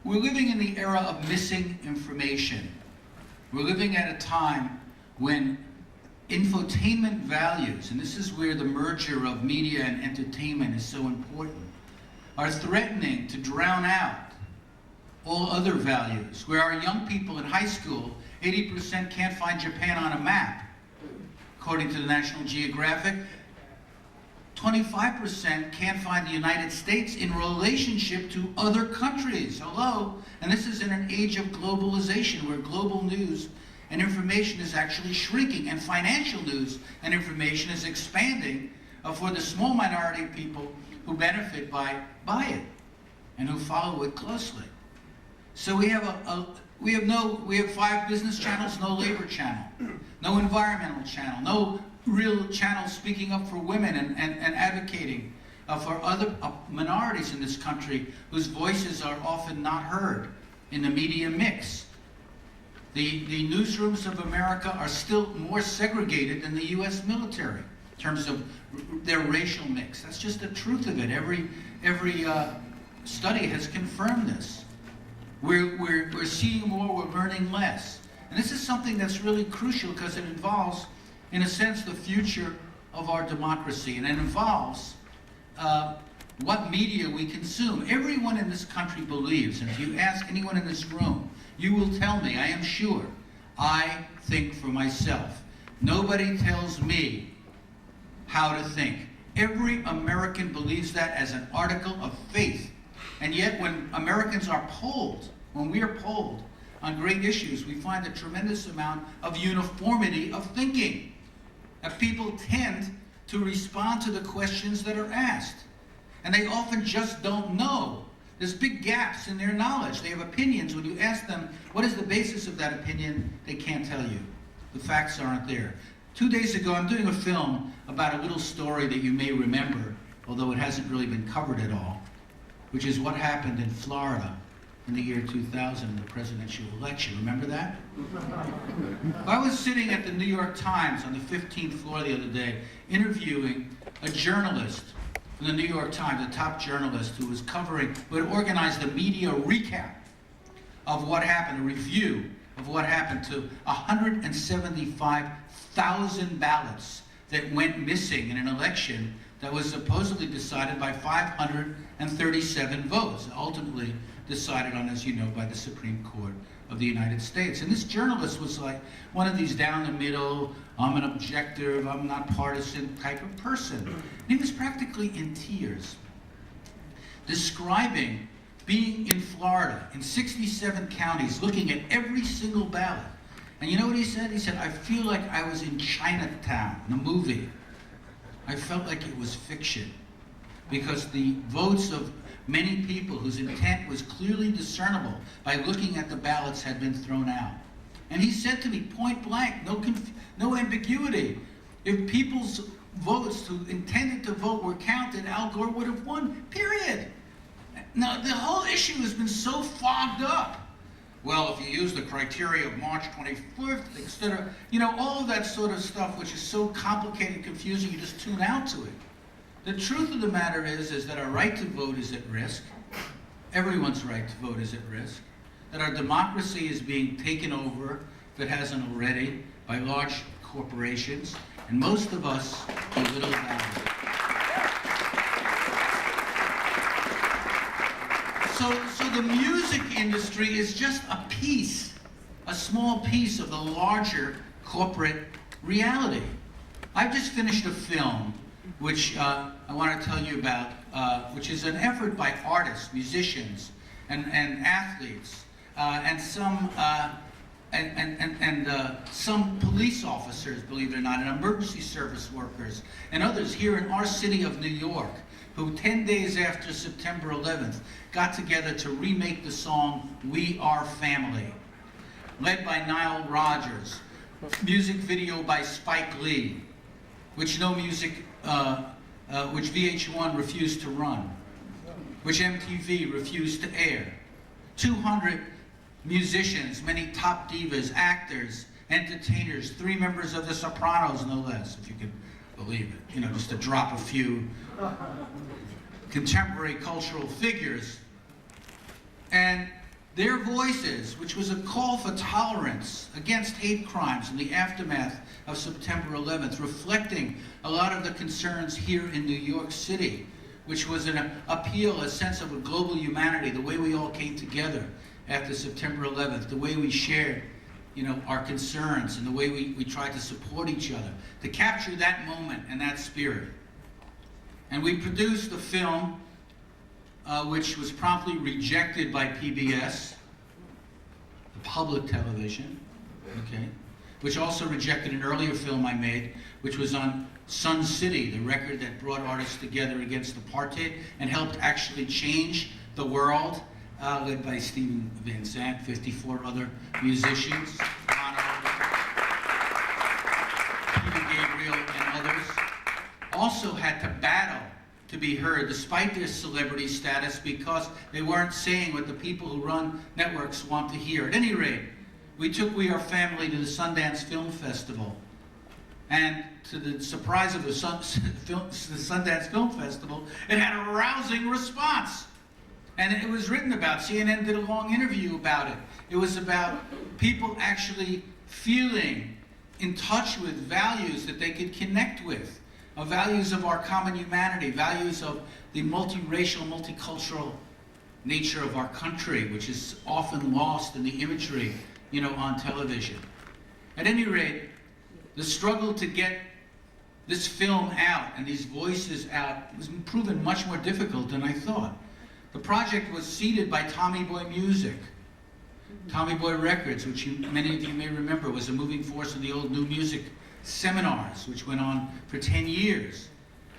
we're living in the era of missing information. We're living at a time when infotainment values, and this is where the merger of media and entertainment is so important, are threatening to drown out all other values. Where our young people in high school, 80% can't find Japan on a map, according to the National Geographic. 25% can't find the United States in relationship to other countries. Hello? And this is in an age of globalization, where global news and information is actually shrinking, and financial news and information is expanding for the small minority of people who benefit by it and who follow it closely. So we have we have 5 business channels, no labor channel, no environmental channel, no real channel speaking up for women and advocating for other minorities in this country whose voices are often not heard in the media mix. The newsrooms of America are still more segregated than the U.S. military in terms of their racial mix. That's just the truth of it. Every study has confirmed this. We're seeing more, we're learning less. And this is something that's really crucial because it involves, in a sense, the future of our democracy. And it involves what media we consume. Everyone in this country believes, and if you ask anyone in this room, you will tell me, I am sure, I think for myself. Nobody tells me how to think. Every American believes that as an article of faith. And yet when Americans are polled, when we are polled on great issues, we find a tremendous amount of uniformity of thinking. That people tend to respond to the questions that are asked. And they often just don't know. There's big gaps in their knowledge. They have opinions. When you ask them, what is the basis of that opinion, they can't tell you. The facts aren't there. 2 days ago, I'm doing a film about a little story that you may remember, although it hasn't really been covered at all, which is what happened in Florida in the year 2000 in the presidential election. Remember that? I was sitting at the New York Times on the 15th floor the other day, interviewing a journalist from the New York Times, a top journalist who had organized a media recap of what happened, a review of what happened to 175,000 ballots that went missing in an election that was supposedly decided by 537 votes, ultimately decided on, as you know, by the Supreme Court of the United States. And this journalist was like one of these down the middle, I'm an objective, I'm not partisan type of person. And he was practically in tears, describing being in Florida, in 67 counties, looking at every single ballot. And you know what he said? He said, I feel like I was in Chinatown, the movie. I felt like it was fiction, because the votes of many people whose intent was clearly discernible by looking at the ballots had been thrown out. And he said to me, point blank, no ambiguity, if people's votes who intended to vote were counted, Al Gore would have won, period. Now, the whole issue has been so fogged up. Well, if you use the criteria of March 25th, instead of, all of that sort of stuff, which is so complicated and confusing, you just tune out to it. The truth of the matter is that our right to vote is at risk. Everyone's right to vote is at risk. That our democracy is being taken over, if it hasn't already, by large corporations, and most of us do little about it. So the music industry is just a small piece of the larger corporate reality. I've just finished a film which I want to tell you about, which is an effort by artists, musicians, and athletes, and some police officers, believe it or not, and emergency service workers, and others here in our city of New York, who 10 days after September 11th got together to remake the song "We Are Family," led by Nile Rodgers, music video by Spike Lee, which which VH1 refused to run, which MTV refused to air. 200 musicians, many top divas, actors, entertainers, 3 members of the Sopranos, no less, if you could believe it, just to drop a few contemporary cultural figures. And their voices, which was a call for tolerance against hate crimes in the aftermath of September 11th, reflecting a lot of the concerns here in New York City, which was an appeal, a sense of a global humanity, the way we all came together after September 11th, the way we shared, our concerns, and the way we tried to support each other, to capture that moment and that spirit. And we produced a film which was promptly rejected by PBS, the public television, okay, which also rejected an earlier film I made, which was on Sun City, the record that brought artists together against apartheid and helped actually change the world, led by Stephen Van Zandt, 54 other musicians, Peter Gabriel, and others, also had to battle to be heard despite their celebrity status because they weren't saying what the people who run networks want to hear. At any rate, we took We Are Family to the Sundance Film Festival. And to the surprise of the Sundance Film Festival, it had a rousing response. And it was written about. CNN did a long interview about it. It was about people actually feeling in touch with values that they could connect with, values of our common humanity, values of the multiracial, multicultural nature of our country, which is often lost in the imagery, on television. At any rate, the struggle to get this film out and these voices out was proven much more difficult than I thought. The project was seeded by Tommy Boy Music, Tommy Boy Records, which many of you may remember was a moving force in the old New Music seminars, which went on for 10 years.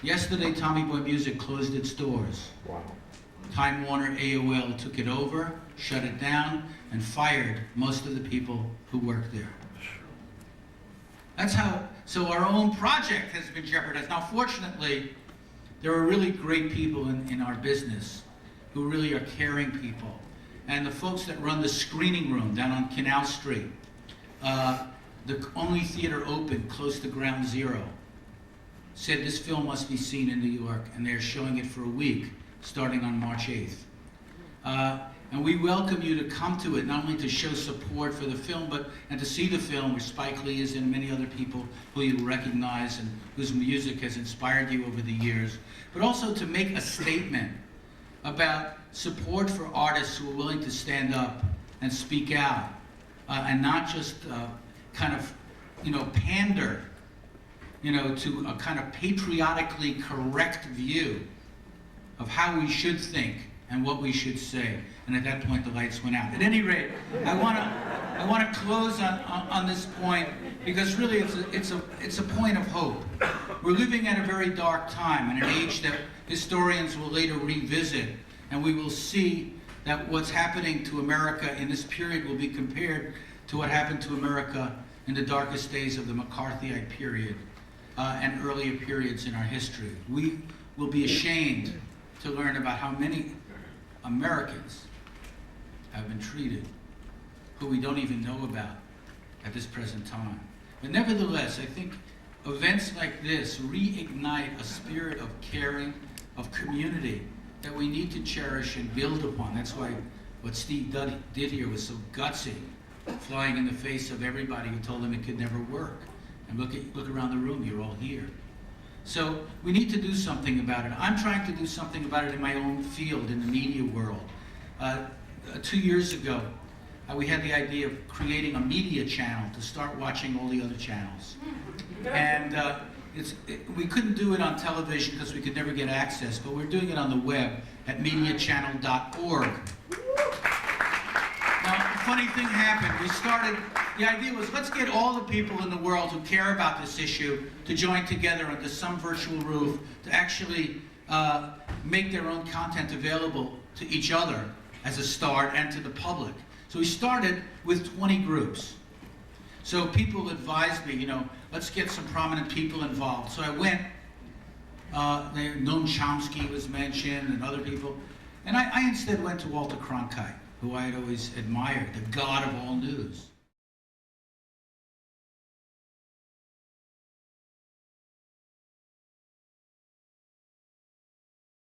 Yesterday, Tommy Boy Music closed its doors. Wow. Time Warner AOL took it over, shut it down, and fired most of the people who worked there. So our own project has been jeopardized. Now, fortunately, there are really great people in our business who really are caring people. And the folks that run the screening room down on Canal Street, the only theater open close to Ground Zero, said this film must be seen in New York, and they're showing it for a week, starting on March 8th. And we welcome you to come to it, not only to show support for the film, and to see the film where Spike Lee is and many other people who you recognize and whose music has inspired you over the years, but also to make a statement about support for artists who are willing to stand up and speak out, and not just pander, to a kind of patriotically correct view of how we should think and what we should say. And at that point, the lights went out. At any rate, I want to close on this point because really it's a point of hope. We're living at a very dark time, in an age that historians will later revisit, and we will see that what's happening to America in this period will be compared to what happened to America in the darkest days of the McCarthyite period and earlier periods in our history. We will be ashamed to learn about how many Americans have been treated who we don't even know about at this present time. But nevertheless, I think events like this reignite a spirit of caring, of community, that we need to cherish and build upon. That's why what Steve did here was so gutsy, flying in the face of everybody who told him it could never work. And look around the room, you're all here. So we need to do something about it. I'm trying to do something about it in my own field, in the media world. 2 years ago, we had the idea of creating a media channel to start watching all the other channels. And we couldn't do it on television because we could never get access, but we're doing it on the web at mediachannel.org. Now, a funny thing happened. The idea was, let's get all the people in the world who care about this issue to join together under some virtual roof to actually make their own content available to each other as a start and to the public. So we started with 20 groups. So people advised me, let's get some prominent people involved. So I went, Noam Chomsky was mentioned and other people. And I instead went to Walter Cronkite, who I had always admired, the god of all news.